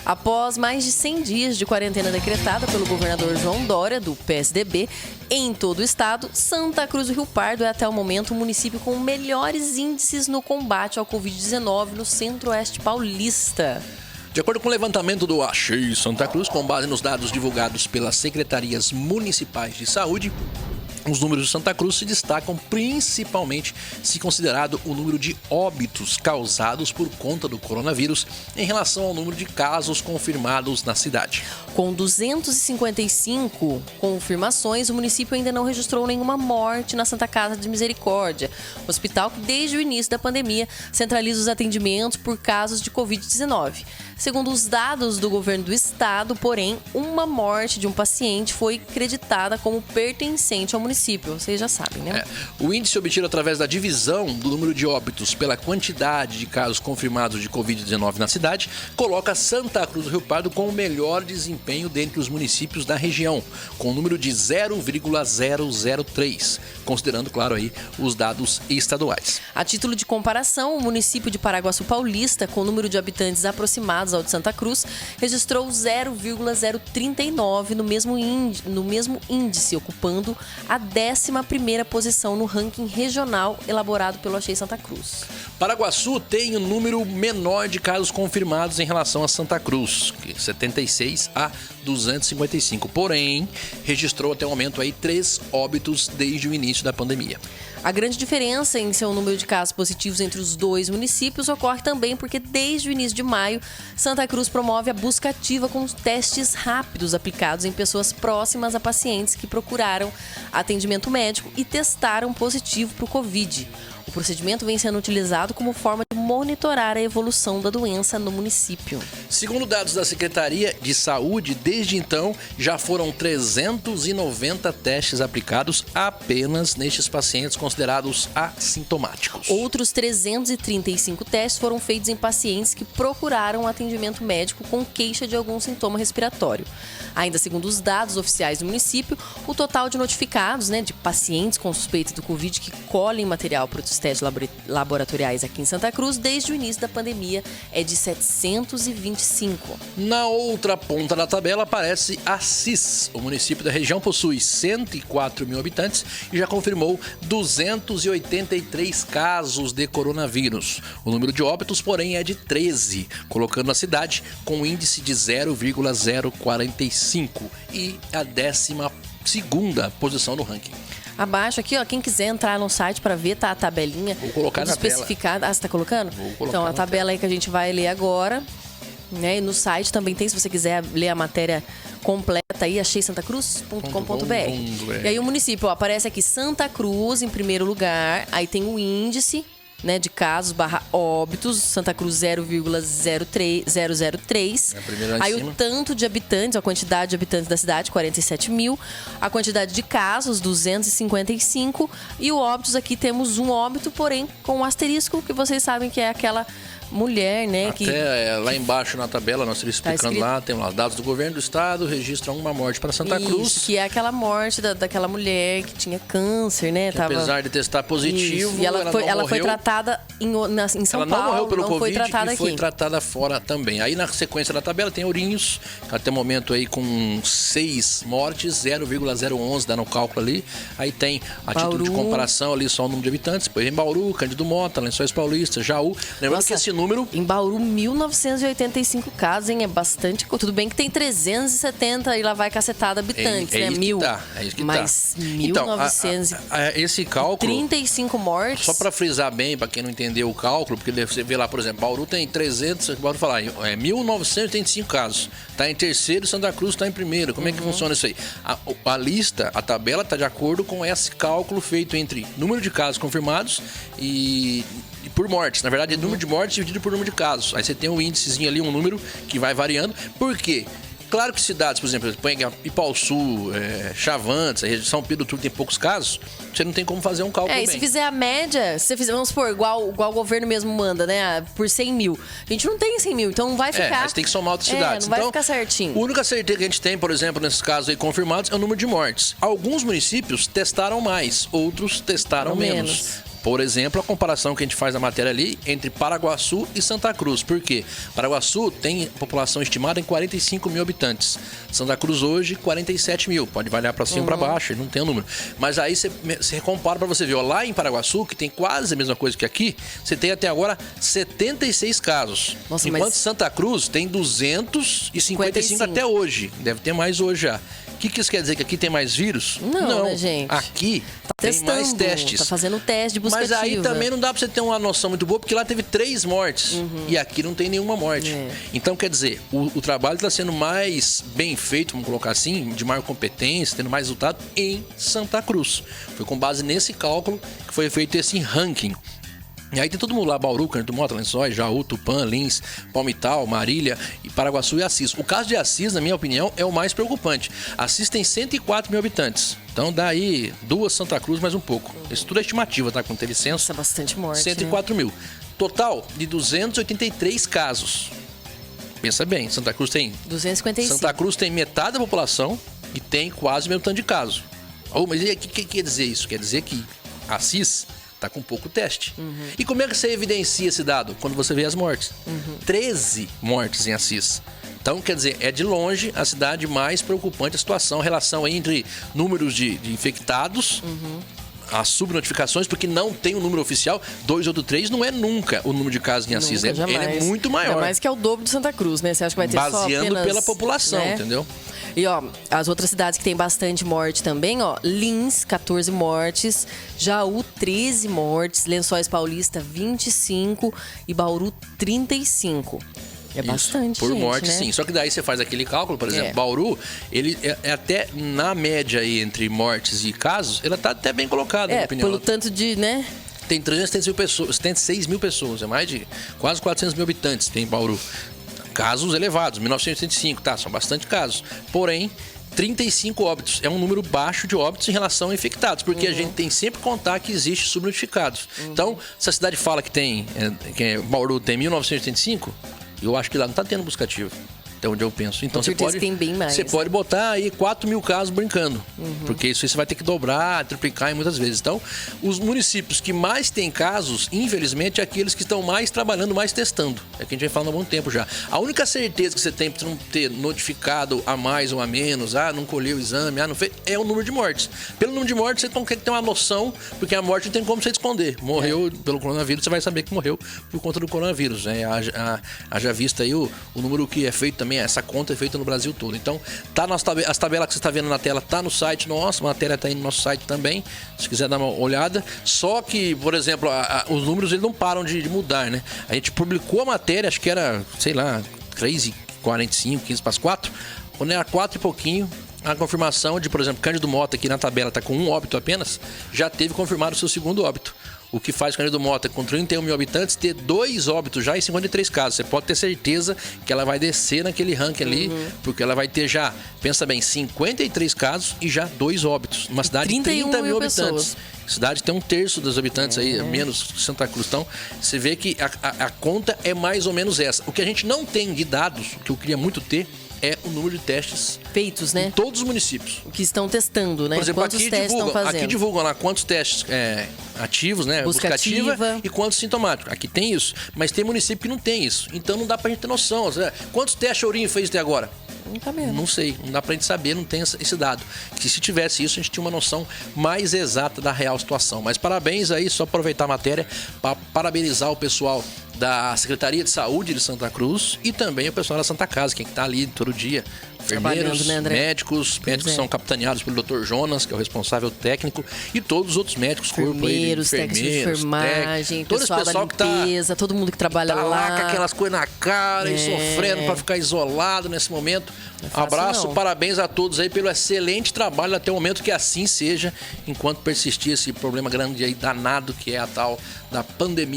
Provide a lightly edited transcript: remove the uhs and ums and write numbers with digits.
Após mais de 100 dias de quarentena decretada pelo governador João Dória, do PSDB, em todo o estado, Santa Cruz do Rio Pardo é até o momento o município com melhores índices no combate ao Covid-19 no Centro-Oeste paulista. De acordo com o levantamento do Achei Santa Cruz, com base nos dados divulgados pelas secretarias municipais de saúde, os números de Santa Cruz se destacam principalmente se considerado o número de óbitos causados por conta do coronavírus em relação ao número de casos confirmados na cidade. Com 255 confirmações, o município ainda não registrou nenhuma morte na Santa Casa de Misericórdia, hospital que desde o início da pandemia centraliza os atendimentos por casos de Covid-19. Segundo os dados do governo do estado, porém, uma morte de um paciente foi creditada como pertencente ao município. Vocês já sabem, né? O índice obtido através da divisão do número de óbitos pela quantidade de casos confirmados de Covid-19 na cidade coloca Santa Cruz do Rio Pardo com o melhor desempenho dentre os municípios da região, com o número de 0,003, considerando, claro, aí os dados estaduais. A título de comparação, o município de Paraguaçu Paulista, com o número de habitantes aproximados ao de Santa Cruz, registrou 0,039 no mesmo índice, ocupando a 11ª posição no ranking regional elaborado pelo Achei Santa Cruz. Paraguaçu tem o número menor de casos confirmados em relação a Santa Cruz, 76 a 255, porém registrou até o momento aí 3 óbitos desde o início da pandemia. A grande diferença em seu número de casos positivos entre os dois municípios ocorre também porque desde o início de maio, Santa Cruz promove a busca ativa com testes rápidos aplicados em pessoas próximas a pacientes que procuraram atendimento médico e testaram positivo para o Covid. O procedimento vem sendo utilizado como forma de monitorar a evolução da doença no município. Segundo dados da Secretaria de Saúde, desde então já foram 390 testes aplicados apenas nestes pacientes considerados assintomáticos. Outros 335 testes foram feitos em pacientes que procuraram atendimento médico com queixa de algum sintoma respiratório. Ainda segundo os dados oficiais do município, o total de notificados, de pacientes com suspeita do Covid que colhem material para os testes laboratoriais aqui em Santa Cruz desde o início da pandemia é de 725. Na outra ponta da tabela aparece Assis. O município da região possui 104 mil habitantes e já confirmou 283 casos de coronavírus. O número de óbitos, porém, é de 13, colocando a cidade com um índice de 0,045 e a 12ª posição no ranking. Abaixo aqui, quem quiser entrar no site para ver, tá a tabelinha. Vou colocar na especificada. tela. Ah, você tá colocando? Vou colocar. Então, a tabela aí que a gente vai ler agora, E no site também tem, se você quiser ler a matéria completa aí, acheisantacruz.com.br. E aí o município, aparece aqui Santa Cruz em primeiro lugar, aí tem o índice, de casos / óbitos, Santa Cruz 0,003. Aí o tanto de habitantes, a quantidade de habitantes da cidade, 47 mil. A quantidade de casos, 255. E o óbitos, aqui temos um óbito, porém com um asterisco, que vocês sabem que é aquela mulher, Até lá embaixo na tabela, nós estamos explicando lá, tem lá dados do governo do estado, registra uma morte para Santa Cruz. Que é aquela morte daquela mulher que tinha câncer, Apesar de testar positivo, e ela foi tratada em São Paulo. Ela não morreu pelo Covid, foi tratada foi tratada fora também. Aí na sequência da tabela tem Ourinhos, até o momento aí com 6 mortes, 0,011 dá no cálculo ali. Aí tem a título de comparação ali só o número de habitantes, depois em Bauru, Cândido Mota, Lençóis Paulista, Jaú. Lembrando que esse número... Em Bauru, 1.985 casos, hein? É bastante. Tudo bem que tem 370 e lá vai cacetada habitantes, É isso 1.000. É isso que mas tá. 1.900... esse cálculo... 35 mortes. Só para frisar bem, para quem não entendeu o cálculo, porque você vê lá, por exemplo, Bauru tem 300... Bauru falar, 1.985 casos. Tá em terceiro, Santa Cruz tá em primeiro. Como é que funciona isso aí? A lista, a tabela tá de acordo com esse cálculo feito entre número de casos confirmados e por mortes. Na verdade, é número de mortes dividido por número de casos. Aí você tem um índicezinho ali, um número que vai variando. Por quê? Claro que cidades, por exemplo, põe Ipaussu, Chavantes, São Pedro, tudo tem poucos casos, você não tem como fazer um cálculo bem. E se fizer a média, se fizer, vamos supor, igual o governo mesmo manda, por 100 mil. A gente não tem 100 mil, então não vai ficar... Mas tem que somar outras cidades. Não vai ficar certinho. A única certeza que a gente tem, por exemplo, nesses casos aí confirmados, é o número de mortes. Alguns municípios testaram mais, outros testaram menos. Por exemplo, a comparação que a gente faz na matéria ali entre Paraguaçu e Santa Cruz. Por quê? Paraguaçu tem população estimada em 45 mil habitantes. Santa Cruz hoje, 47 mil. Pode variar para cima ou para baixo, não tem o número. Mas aí você compara para você ver. Ó, lá em Paraguaçu, que tem quase a mesma coisa que aqui, você tem até agora 76 casos. Nossa, enquanto mas... Santa Cruz tem 255 até hoje. Deve ter mais hoje já. O que isso quer dizer? Que aqui tem mais vírus? Não, né, gente? Aqui tem mais testes. Tá fazendo teste de busca ativa. Mas aí também não dá pra você ter uma noção muito boa, porque lá teve 3 mortes. E aqui não tem nenhuma morte. Então, quer dizer, o trabalho está sendo mais bem feito, vamos colocar assim, de maior competência, tendo mais resultado em Santa Cruz. Foi com base nesse cálculo que foi feito esse ranking. E aí tem todo mundo lá, Bauru, Cândido Mota, Lençóis, Jaú, Tupã, Lins, Palmital, Marília, Paraguaçu e Assis. O caso de Assis, na minha opinião, é o mais preocupante. Assis tem 104 mil habitantes. Então dá aí 2 Santa Cruz mais um pouco. Isso tudo é estimativa, tá? Quando teve censo. Isso é bastante morte, 104 mil. Total de 283 casos. Pensa bem, Santa Cruz tem... 255. Santa Cruz tem metade da população e tem quase o mesmo tanto de casos. Mas o que quer dizer isso? Quer dizer que Assis... tá com pouco teste. E como é que você evidencia esse dado? Quando você vê as mortes. 13 mortes em Assis. Então, quer dizer, é de longe a cidade mais preocupante a situação, a relação aí entre números de infectados, as subnotificações, porque não tem um número oficial. 2 ou 3 não é nunca o número de casos em Assis. Ele é muito maior. É mais que é o dobro de Santa Cruz, né? Você acha que vai ter só apenas... Baseando pela população, né? Entendeu? E, ó, as outras cidades que tem bastante morte também, ó, Lins, 14 mortes, Jaú, 13 mortes, Lençóis Paulista, 25 e Bauru, 35. É bastante, por gente, morte, né? sim. Só que daí você faz aquele cálculo, por exemplo, Bauru, ele é até na média aí entre mortes e casos, ela tá até bem colocada, na minha opinião. Pelo tanto de, né? Tem 376 mil pessoas, é mais de quase 400 mil habitantes tem em Bauru. Casos elevados, 1985, tá, são bastante casos. Porém, 35 óbitos. É um número baixo de óbitos em relação a infectados, porque a gente tem sempre que contar que existe subnotificados. Então, se a cidade fala que tem, Bauru tem 1985, eu acho que lá não está tendo busca ativa. Até onde eu penso. Então você pode botar aí 4 mil casos brincando. Porque isso aí você vai ter que dobrar, triplicar muitas vezes. Então, os municípios que mais têm casos, infelizmente, é aqueles que estão mais trabalhando, mais testando. É que a gente vem falando há muito tempo já. A única certeza que você tem para não ter notificado a mais ou a menos, não colheu o exame, não fez, é o número de mortes. Pelo número de mortes, você tem que ter uma noção, porque a morte não tem como você esconder. Morreu pelo coronavírus, você vai saber que morreu por conta do coronavírus. Né? Haja vista aí o número que é feito também, essa conta é feita no Brasil todo. Então, tá as tabelas que você está vendo na tela, tá no site nosso, a matéria está aí no nosso site também, se quiser dar uma olhada. Só que, por exemplo, os números eles não param de mudar, né? A gente publicou a matéria, acho que era, sei lá, 3h45, 15 para as 4. Quando era 4 e pouquinho, a confirmação de, por exemplo, Cândido Mota, aqui na tabela está com 1 óbito apenas, já teve confirmado o seu segundo óbito. O que faz Cândido Mota, com 31 mil habitantes, ter 2 óbitos já em 53 casos. Você pode ter certeza que ela vai descer naquele ranking ali, porque ela vai ter já, pensa bem, 53 casos e já 2 óbitos. Uma cidade de 30 mil habitantes. A cidade tem 1/3 dos habitantes aí, menos Santa Cruz. Então, você vê que a conta é mais ou menos essa. O que a gente não tem de dados, que eu queria muito ter, é o número de testes feitos, né? Em todos os municípios. O que estão testando, né? Por exemplo, quantos testes estão fazendo? Aqui divulgam lá quantos testes ativos, né? Busca ativa e quantos sintomáticos. Aqui tem isso, mas tem município que não tem isso. Então não dá pra gente ter noção. Quantos testes Ourinho fez até agora? Não sei, não dá pra gente saber, não tem esse dado. Que se tivesse isso, a gente tinha uma noção mais exata da real situação. Mas parabéns aí, só aproveitar a matéria para parabenizar o pessoal da Secretaria de Saúde de Santa Cruz e também o pessoal da Santa Casa, que está ali todo dia. Enfermeiros, né, médicos são capitaneados pelo Dr. Jonas, que é o responsável técnico, e todos os outros médicos, enfermeiros, técnicos de enfermagem, todo esse pessoal da limpeza, todo mundo que trabalha lá. Com aquelas coisas na cara e sofrendo para ficar isolado nesse momento. Abraço, parabéns a todos aí pelo excelente trabalho até o momento, que assim seja, enquanto persistir esse problema grande aí danado que é a tal da pandemia.